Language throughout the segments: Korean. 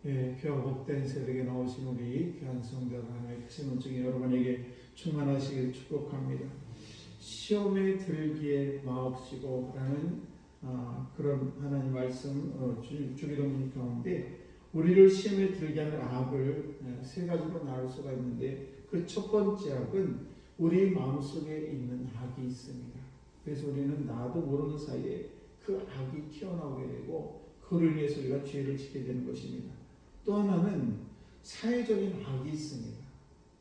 예, 귀하고 복된 새벽에 나오신 우리 귀한 성도 하나님의 크신 은총이 여러분에게 충만하시길 축복합니다. 시험에 들기에 마옵시고 라는 그런 하나님 말씀 주기도문 가운데 우리를 시험에 들게 하는 악을 세 가지로 나눌 수가 있는데 그 첫 번째 악은 우리 마음속에 있는 악이 있습니다. 그래서 우리는 나도 모르는 사이에 그 악이 튀어나오게 되고 그로 인해서 우리가 죄를 짓게 되는 것입니다. 또 하나는 사회적인 악이 있습니다.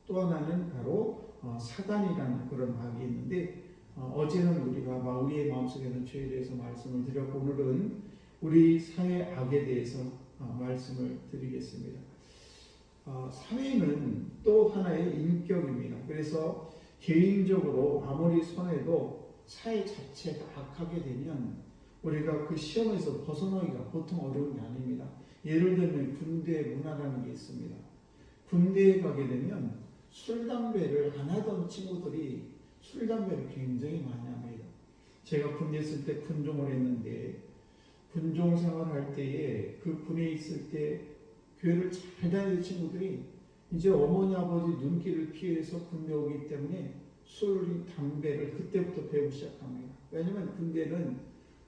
또 하나는 바로 사단이라는 그런 악이 있는데 어제는 우리가 우리의 마음속에 있는 죄에 대해서 말씀을 드렸고 오늘은 우리 사회 악에 대해서 말씀을 드리겠습니다. 사회는 또 하나의 인격입니다. 그래서 개인적으로 아무리 선해도 사회 자체가 악하게 되면 우리가 그 시험에서 벗어나기가 보통 어려운 게 아닙니다. 예를 들면 군대 문화라는 게 있습니다. 군대에 가게 되면 술, 담배를 안 하던 친구들이 술, 담배를 굉장히 많이 합니다. 제가 군대에 있을 때 군종을 했는데 군종 생활할 때에 그 군에 있을 때 교회를 잘 다니는 친구들이 이제 어머니 아버지 눈길을 피해서 군대 오기 때문에 술, 담배를 그때부터 배우기 시작합니다. 왜냐하면 군대는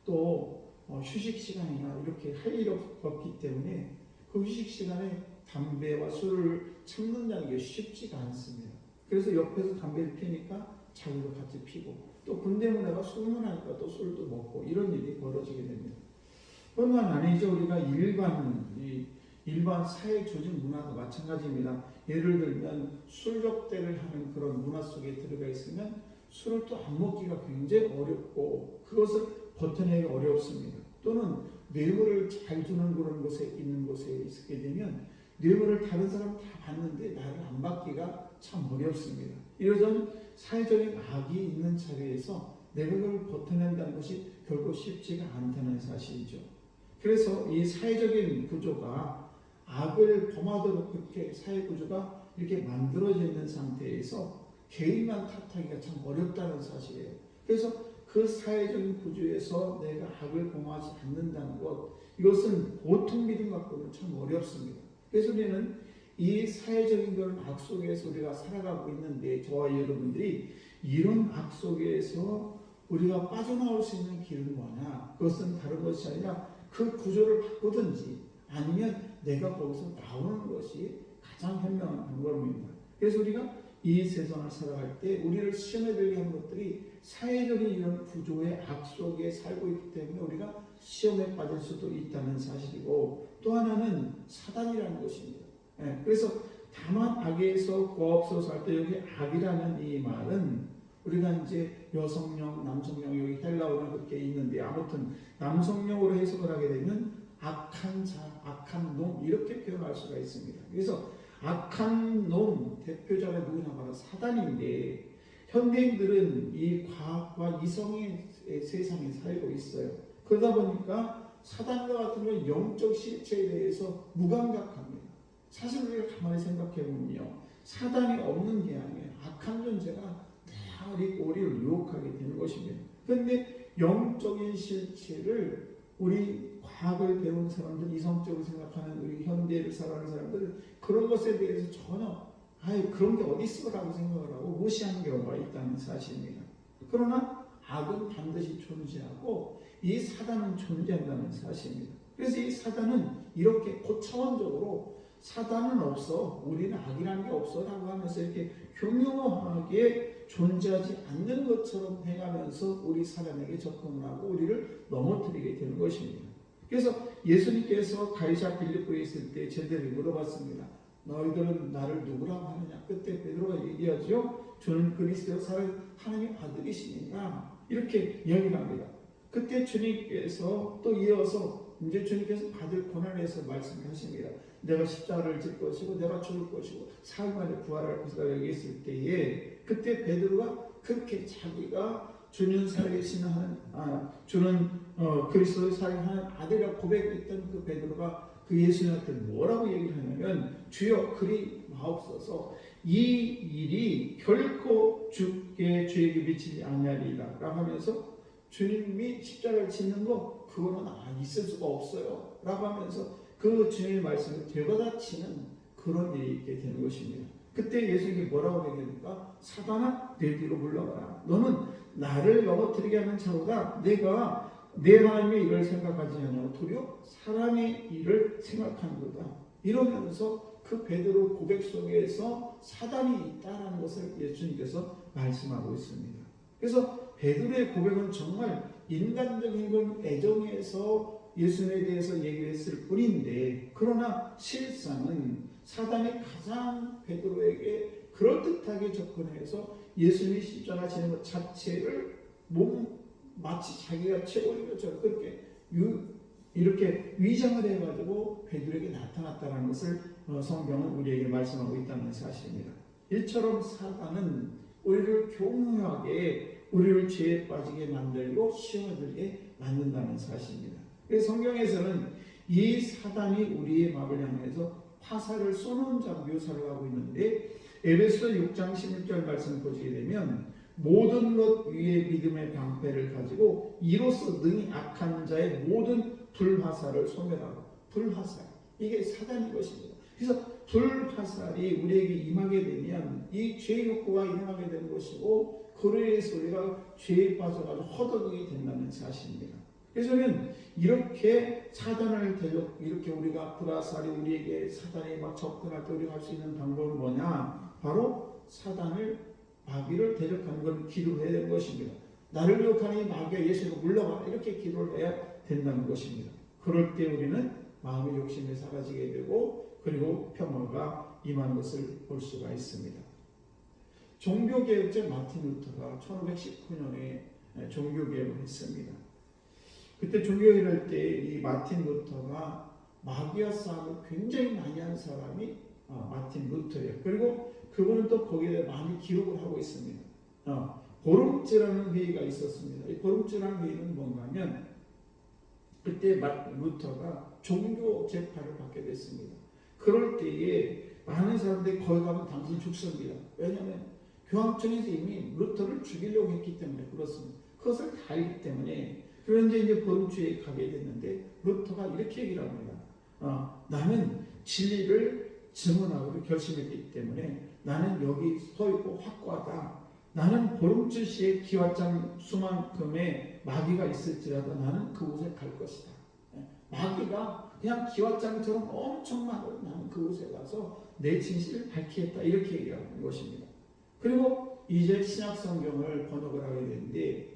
또 휴식 시간이나 이렇게 할 일 없기 때문에 그 휴식 시간에 담배와 술을 참는다는 게 쉽지가 않습니다. 그래서 옆에서 담배를 피니까 자기도 같이 피고 또 군대 문화가 술 문화니까 또 술도 먹고 이런 일이 벌어지게 됩니다. 뿐만 아니죠. 우리가 일반 사회 조직 문화도 마찬가지입니다. 예를 들면 술 접대를 하는 그런 문화 속에 들어가 있으면 술을 또 안 먹기가 굉장히 어렵고 그것을 버텨내기 어렵습니다. 또는 뇌물을 잘 주는 그런 곳에 있는 곳에 있게 되면 뇌물을 다른 사람 다 받는데 나를 안 받기가 참 어렵습니다. 이런 사회적인 악이 있는 자리에서 내가 그걸 버텨낸다는 것이 결코 쉽지가 않다는 사실이죠. 그래서 이 사회적인 구조가 악을 범하도록 그렇게 사회 구조가 이렇게 만들어져 있는 상태에서 개인만 탓하기가 참 어렵다는 사실이에요. 그래서 그 사회적인 구조에서 내가 악을 범하지 않는다는 것, 이것은 보통 믿음 갖고는 참 어렵습니다. 그래서 우리는 이 사회적인 그런 악 속에서 우리가 살아가고 있는데 저와 여러분들이 이런 악 속에서 우리가 빠져나올 수 있는 길은 뭐냐? 그것은 다른 것이 아니라 그 구조를 바꾸든지 아니면 내가 거기서 나오는 것이 가장 현명한 방법입니다. 그래서 우리가 이 세상을 살아갈 때 우리를 시험에 들게 하는 것들이 사회적인 이런 구조의 악 속에 살고 있기 때문에 우리가 시험에 빠질 수도 있다는 사실이고 또 하나는 사단이라는 것입니다. 그래서 다만 악에서 구하옵소서 할 때 여기 악이라는 이 말은 우리가 이제 여성용, 남성용 여기 헬라어는 그렇게 있는데 아무튼 남성용으로 해석을 하게 되면 악한 자, 악한 놈 이렇게 표현할 수가 있습니다. 그래서 악한 놈 대표자가 누구냐 바로 사단인데 현대인들은 이 과학과 이성의 세상에 살고 있어요. 그러다 보니까 사단과 같은 건 영적 실체에 대해서 무감각합니다. 사실 우리가 가만히 생각해 보면요, 사단이 없는 게 아니에요. 악한 존재가 다 우리를 유혹하게 되는 것입니다. 그런데 영적인 실체를 우리 과학을 배운 사람들, 이성적으로 생각하는 우리 현대를 살아가는 사람들은 그런 것에 대해서 전혀 그런 게 어디 있어라고 생각을 하고 무시하는 경우가 있다는 사실입니다. 그러나 악은 반드시 존재하고 이 사단은 존재한다는 사실입니다. 그래서 이 사단은 이렇게 고차원적으로 사단은 없어, 우리는 악이라는 게 없어 라고 하면서 이렇게 교묘하게 존재하지 않는 것처럼 해가면서 우리 사람에게 접근을 하고 우리를 넘어뜨리게 되는 것입니다. 그래서 예수님께서 가이사 빌립보에 있을 때 제자들이 물어봤습니다. 너희들은 나를 누구라고 하느냐? 그때 베드로가 얘기하죠. 주는 그리스도 살아계신 하나님의 아들이시니라 이렇게 이야기를 합니다. 그때 주님께서 또 이어서 이제 주님께서 받을 고난에서 말씀하십니다. 내가 십자가를 질 것이고 내가 죽을 것이고 사흘 만에 부활할 것이다 얘기했을 때에 그때 베드로가 그렇게 자기가 주는 살아계신 주는 그리스도의 살아계신 아들이라고 고백했던 그 베드로가 그 예수님한테 뭐라고 얘기를 하냐면 주여 그리 마옵소서 이 일이 결코 주께 주에게 미치지 아니하리이다 라고 하면서 주님이 십자가를 짓는 거 그거는 있을 수가 없어요 라고 하면서 그 그 주님의 말씀을 되받아치는 그런 일이 있게 되는 것입니다. 그때 예수님이 뭐라고 얘기합니까? 사단아, 내 뒤로 물러가라. 너는 나를 넘어뜨리게 하는 자보다 내가 내 하나님의 일을 생각하지 않냐고 도리어 사람의 일을 생각하는도다. 이러면서 그 베드로 고백 속에서 사단이 있다라는 것을 예수님께서 말씀하고 있습니다. 그래서 베드로의 고백은 정말 인간적인 건 애정에서 예수님에 대해서 얘기를 했을 뿐인데, 그러나 실상은 사단이 가장 베드로에게 그럴듯하게 접근해서 예수님이 십자가지는 것 자체를 마치 자기가 최고인 것처럼 그렇게 이렇게 위장을 해가지고 베드로에게 나타났다는 것을 성경은 우리에게 말씀하고 있다는 사실입니다. 이처럼 사단은 우리를 교묘하게 우리를 죄에 빠지게 만들고 시험에 들게 만든다는 사실입니다. 그래서 성경에서는 이 사단이 우리의 마음을 향해서 화살을 쏘는 자 묘사를 하고 있는데, 에베소 6장 16절 말씀을 보시게 되면 모든 것 위에 믿음의 방패를 가지고 이로써 능히 악한 자의 모든 불화살을 소멸하고, 불화살, 이게 사단인 것입니다. 그래서 불화살이 우리에게 임하게 되면 이 죄의 욕구가 임하게 되는 것이고, 그로 인해서 우리가 죄에 빠져가지고 허덕이게 된다는 사실입니다. 그래서 이렇게 사단을 이렇게 우리가 불화살이 우리에게 사단이 막 접근할 때 우리가 할 수 있는 방법은 뭐냐? 바로 사단을 마귀를 대적하는 건 기도를 해야 되는 것입니다. 나를 유혹하는 이 마귀가 예수로 물러가라, 이렇게 기도를 해야 된다는 것입니다. 그럴 때 우리는 마음의 욕심이 사라지게 되고 그리고 평화가 임하는 것을 볼 수가 있습니다. 종교개혁자 마틴 루터가 1519년에 종교개혁을 했습니다. 그때 종교개혁을 할 때 이 마틴 루터가 마귀와 싸움을 굉장히 많이 한 사람이 마틴 루터예요. 그리고 그분은 또 거기에 많이 기록을 하고 있습니다. 보름제라는 회의가 있었습니다. 이 보름제라는 회의는 뭔가 하면 그때 루터가 종교 재판을 받게 됐습니다. 그럴 때에 많은 사람들이 거기 가면 당신 죽습니다. 왜냐하면 교황청에서 이미 루터를 죽이려고 했기 때문에 그렇습니다. 그것을 다 알기 때문에. 그런데 이제 보름주에 가게 됐는데 루터가 이렇게 얘기를 합니다. 나는 진리를 증언하기로 결심했기 때문에 나는 여기 서 있고 확고하다. 나는 보름주 시에 기왓장 수만큼의 마귀가 있을지라도 나는 그곳에 갈 것이다. 마귀가 그냥 기왓장처럼 엄청 많아도 나는 그곳에 가서 내 진실을 밝히겠다, 이렇게 얘기하는 것입니다. 그리고 이제 신약 성경을 번역을 하게 되는데,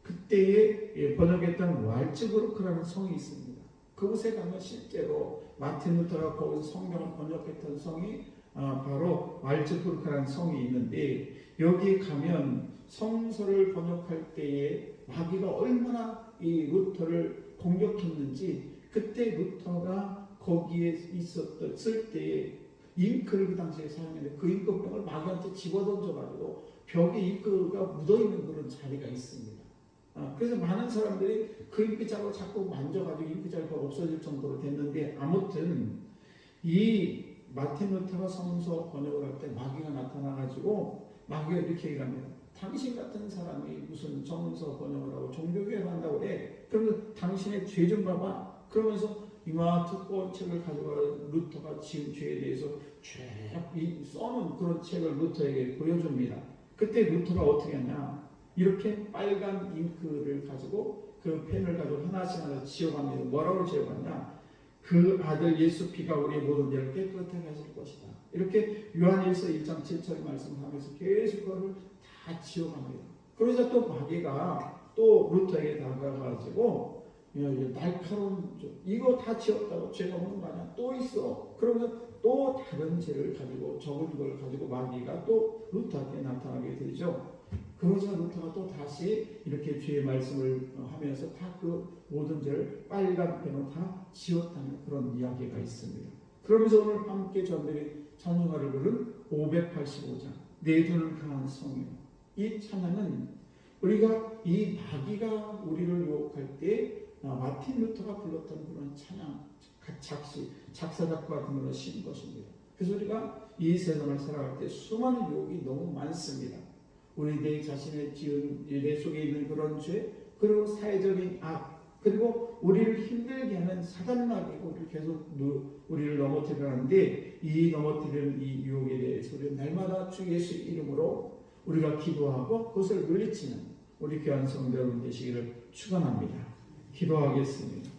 그때에 번역했던 왈츠부르크라는 성이 있습니다. 그곳에 가면 실제로 마틴 루터가 거기서 성경을 번역했던 성이 바로 왈츠부르크라는 성이 있는데, 여기에 가면 성서를 번역할 때에 마귀가 얼마나 이 루터를 공격했는지, 그때 루터가 거기에 있었을 때에 잉크를 그 당시에 사용했는데 그 잉크병을 마귀한테 집어던져가지고 벽에 잉크가 묻어있는 그런 자리가 있습니다. 그래서 많은 사람들이 그 잉크자로 자꾸 만져가지고 잉크자가 없어질 정도로 됐는데, 아무튼 이 마틴 루터가 성서 번역을 할 때 마귀가 나타나가지고 마귀가 이렇게 얘기합니다. 당신 같은 사람이 무슨 성서 번역을 하고 종교개혁을 한다고 해. 그러면 당신의 죄 좀 봐봐. 그러면서 이마 두꺼운 책을 가져가 루터가 지은 죄에 대해서 쭉 써놓은 그런 책을 루터에게 보여줍니다. 그때 루터가 어떻게 했냐? 이렇게 빨간 잉크를 가지고 그 펜을 가지고 하나씩 지워갑니다. 뭐라고 지워갔냐? 그 아들 예수 피가 우리의 모든 죄를 깨끗하게 하실 것이다. 이렇게 요한일서 1장 7절 말씀하면서 계속 그거를 다 지워갑니다. 그러자 또 마귀가 또 루터에게 다가가지고 날카로운 이거 다 지웠다고 죄가 없는 거 아니야? 또 있어. 그러면 또 다른 죄를 가지고 적은 걸 가지고 마귀가 또 루터한테 나타나게 되죠. 그러자 루터가 또 다시 이렇게 죄의 말씀을 하면서 다 그 모든 죄를 빨간 펜으로 다 지웠다는 그런 이야기가 있습니다. 그러면서 오늘 함께 저들이 찬양가를 부른 585장 내 눈은 강한 성이요. 이 찬양은 우리가 이 마귀가 우리를 유혹할 때 마틴 루터가 불렀던 그런 찬양, 작사작곡 같은 걸로 신 것입니다. 그래서 우리가 이 세상을 살아갈 때 수많은 유혹이 너무 많습니다. 우리 내 자신의 지은 내 속에 있는 그런 죄, 그리고 사회적인 악, 그리고 우리를 힘들게 하는 사단의 마귀가 우리를 계속 우리를 넘어뜨려 하는데, 이 넘어뜨리는 이 유혹에 대해서 우리는 날마다 주 예수 이름으로 우리가 기도하고 그것을 물리치는 우리 귀한 성도 여러분 되시기를 축원합니다. 기도하겠습니다.